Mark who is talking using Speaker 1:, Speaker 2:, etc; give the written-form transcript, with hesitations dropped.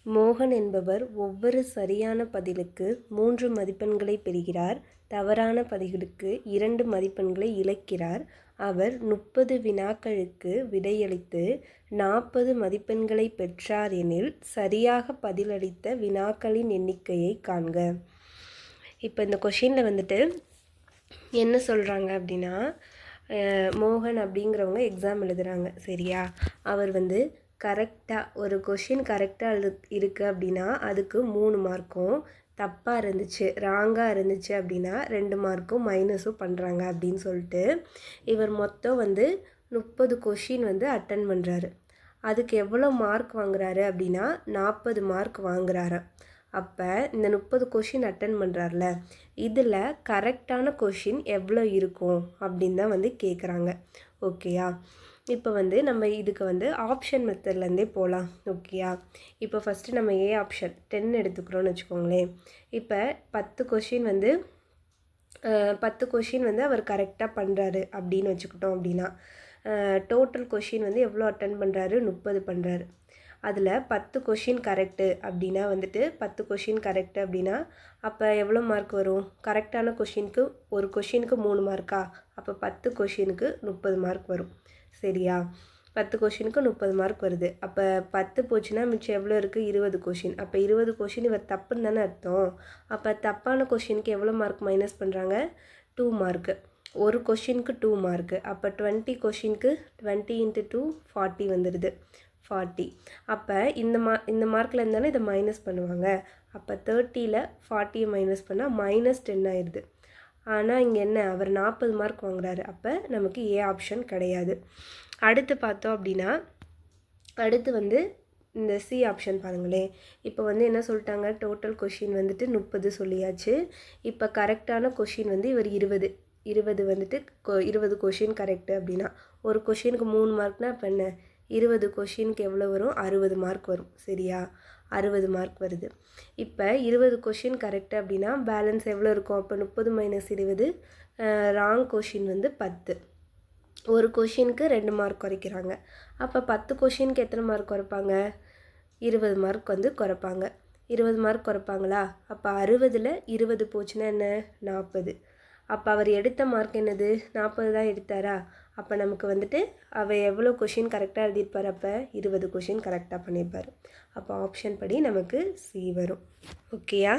Speaker 1: மோகன் என்பவர் ஒவ்வொரு சரியான பதிலுக்கு 3 மதிப்பெண்களை பெறுகிறார். தவறான பதிலுக்கு 2 மதிப்பெண்களை இழக்கிறார். அவர் 30 வினாக்களுக்கு விடையளித்து 40 மதிப்பெண்களை பெற்றார் எனில் சரியாக பதிலளித்த வினாக்களின் எண்ணிக்கையை காண்க. இப்போ இந்த கொஷினில் வந்துட்டு என்ன சொல்கிறாங்க அப்படின்னா, மோகன் அப்படிங்கிறவங்க எக்ஸாம் எழுதுகிறாங்க, சரியா? அவர் வந்து கரெக்டாக ஒரு கொஷின் கரெக்டாக இருக்குது அப்படின்னா அதுக்கு 3 மார்க்கும், தப்பாக இருந்துச்சு ராங்காக இருந்துச்சு அப்படின்னா 2 மார்க்கும் மைனஸும் பண்ணுறாங்க அப்படின்னு சொல்லிட்டு இவர் மொத்தம் வந்து 30 கொஷின் வந்து அட்டன் பண்ணுறாரு. அதுக்கு எவ்வளோ மார்க் வாங்குறாரு அப்படின்னா 40 மார்க் வாங்குறாரு. அப்போ இந்த 30 கொஷின் அட்டன் பண்ணுறாருல, இதில் கரெக்டான கொஷின் எவ்வளோ இருக்கும் அப்படின்னு தான் வந்து கேட்குறாங்க. ஓகேயா? இப்போ வந்து நம்ம இதுக்கு வந்து ஆப்ஷன் மெத்தட்லேருந்தே போகலாம். ஓகேயா? இப்போ ஃபஸ்ட்டு நம்ம ஏ ஆப்ஷன் 10 எடுத்துக்கிறோன்னு வச்சுக்கோங்களேன். இப்போ 10 கொஷின் வந்து 10 கொஷின் வந்து அவர் கரெக்டாக பண்ணுறாரு அப்படின்னு வச்சுக்கிட்டோம் அப்படின்னா டோட்டல் கொஷின் வந்து எவ்வளோ அட்டன் பண்ணுறாரு? 30 பண்ணுறாரு. அதில் 10 கொஷின் கரெக்டு அப்படின்னா வந்துட்டு 10 கொஷின் கரெக்டு அப்படின்னா அப்போ எவ்வளோ மார்க் வரும்? கரெக்டான கொஷினுக்கு ஒரு கொஷினுக்கு 3 மார்க்கா? அப்போ 10 கொஷினுக்கு 30 மார்க் வரும், சரியா? 10 கொஷினுக்கு 30 மார்க் வருது. அப்போ 10 போச்சுன்னா மிச்சம் எவ்வளோ இருக்குது? 20 கொஷின். அப்போ 20 கொஷின் இவர் தப்புன்னு தானே அர்த்தம். அப்போ தப்பான கொஷினுக்கு எவ்வளோ மார்க் மைனஸ் பண்ணுறாங்க? 2 மார்க்கு. ஒரு கொஷினுக்கு 2 மார்க்கு. அப்போ 20 கொஷினுக்கு 20 × 2 40 வந்துடுது, 40. அப்போ இந்த மார்க்கில் இருந்தானே இதை மைனஸ் பண்ணுவாங்க. அப்போ 30ல் 40 மைனஸ் பண்ணால் -10 ஆயிடுது. ஆனால் இங்கே என்ன, அவர் 40 மார்க் வாங்குறாரு. அப்போ நமக்கு ஏ ஆப்ஷன் கிடையாது. அடுத்து பார்த்தோம் அப்படின்னா அடுத்து வந்து இந்த சி ஆப்ஷன் பாருங்களேன். இப்போ வந்து என்ன சொல்லிட்டாங்க? டோட்டல் கொஷின் வந்துட்டு 30 சொல்லியாச்சு. இப்போ கரெக்டான கொஷின் வந்து இவர் 20 வந்துட்டு 20 கொஷின் கரெக்டு அப்படின்னா ஒரு கொஷினுக்கு 3 மார்க்னா இப்போ என்ன, 20 கொஷினுக்கு எவ்வளோ வரும்? 60 மார்க் வரும், சரியா? 60 மார்க் வருது. இப்போ 20 கொஷின் கரெக்டு அப்படின்னா பேலன்ஸ் எவ்வளோ இருக்கும்? அப்போ 30 - 20 ராங் கொஷின் வந்து 10. ஒரு கொஷினுக்கு 2 மார்க் குறைக்கிறாங்க. அப்போ 10 கொஷினுக்கு எத்தனை மார்க் குறைப்பாங்க? 20 மார்க் வந்து குறைப்பாங்க. 20 மார்க் குறைப்பாங்களா? அப்போ 60ல் 20 போச்சுன்னா என்ன, 40. அப்போ அவர் எடுத்த மார்க் என்னது? 40 தான் எடுத்தாரா? அப்போ நமக்கு வந்துட்டு அவர் எவ்வளோ கொஷின் கரெக்டாக எழுதியிருப்பார்? அப்போ 20 கொஷின் கரெக்டாக பண்ணியிருப்பார். அப்போ ஆப்ஷன் படி நமக்கு சி வரும். ஓகேயா?